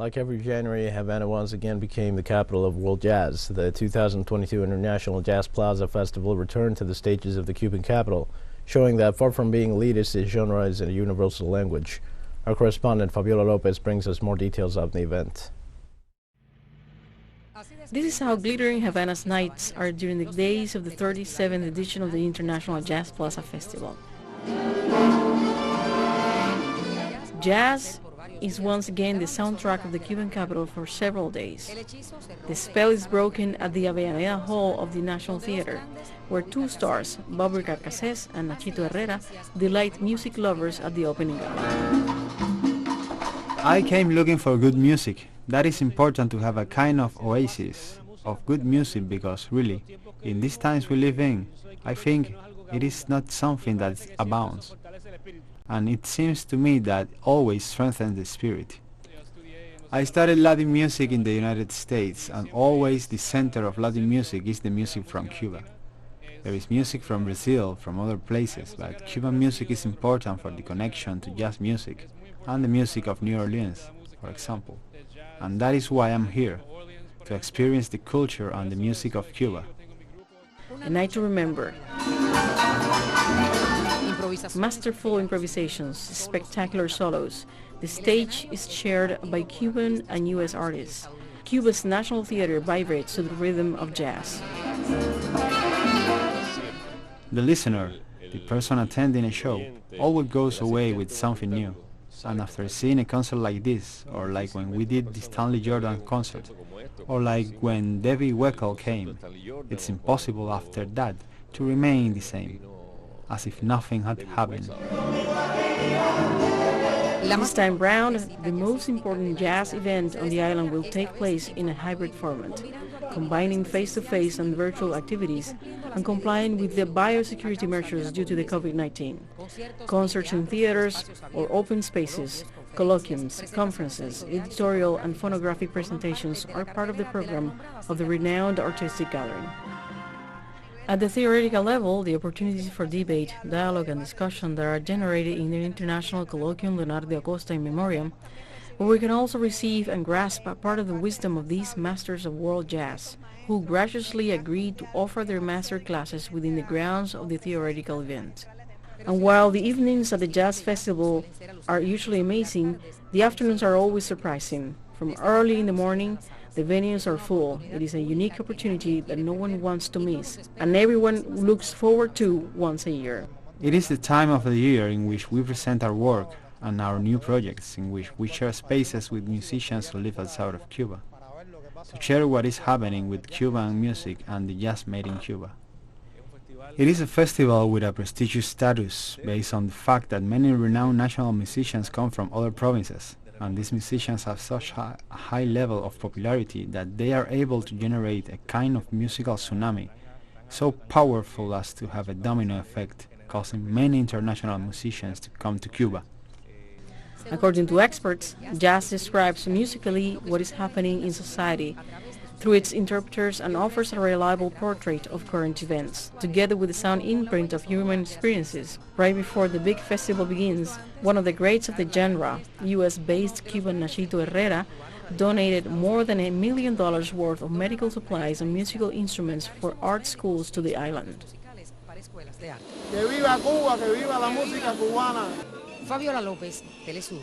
Like every January, Havana once again became the capital of world jazz. The 2022 International Jazz Plaza Festival returned to the stages of the Cuban capital, showing that far from being elitist, the genre is a universal language. Our correspondent Fabiola Lopez brings us more details of the event. This is how glittering Havana's nights are during the days of the 37th edition of the International Jazz Plaza Festival. Jazz is once again the soundtrack of the Cuban capital for several days. The spell is broken at the Havana Hall of the National Theater, where two stars, Bobby Carcassés and Nachito Herrera, delight music lovers at the opening hour. I came looking for good music. That is important to have a kind of oasis of good music because really, in these times we live in, I think it is not something that abounds. And it seems to me that always strengthens the spirit. I studied Latin music in the United States, and always the center of Latin music is the music from Cuba. There is music from Brazil, from other places, but Cuban music is important for the connection to jazz music and the music of New Orleans, for example. And that is why I'm here, to experience the culture and the music of Cuba. A night to remember. Masterful improvisations, spectacular solos. The stage is shared by Cuban and U.S. artists. Cuba's national theater vibrates to the rhythm of jazz. The listener, the person attending a show, always goes away with something new. And after seeing a concert like this, or like when we did the Stanley Jordan concert, or like when Debbie Weckel came, it's impossible after that to remain the same, as if nothing had happened. This time round, the most important jazz event on the island will take place in a hybrid format, combining face-to-face and virtual activities and complying with the biosecurity measures due to the COVID-19. Concerts in theaters or open spaces, colloquiums, conferences, editorial and phonographic presentations are part of the program of the renowned artistic gathering. At the theoretical level, the opportunities for debate, dialogue and discussion that are generated in the International Colloquium Leonardo Acosta in Memoriam, where we can also receive and grasp a part of the wisdom of these masters of world jazz, who graciously agreed to offer their master classes within the grounds of the theoretical event. And while the evenings at the jazz festival are usually amazing, the afternoons are always surprising. From early in the morning, the venues are full. It is a unique opportunity that no one wants to miss, and everyone looks forward to once a year. It is the time of the year in which we present our work and our new projects, in which we share spaces with musicians who live outside of Cuba, to share what is happening with Cuban music and the jazz made in Cuba. It is a festival with a prestigious status based on the fact that many renowned national musicians come from other provinces, and these musicians have such a high level of popularity that they are able to generate a kind of musical tsunami, so powerful as to have a domino effect, causing many international musicians to come to Cuba. According to experts, jazz describes musically what is happening in society through its interpreters and offers a reliable portrait of current events, together with the sound imprint of human experiences. Right before the big festival begins, one of the greats of the genre, US-based Cuban Nachito Herrera, donated more than $1 million worth of medical supplies and musical instruments for art schools to the island. Que viva Cuba, que viva la música cubana. Fabiola Lopez, teleSUR.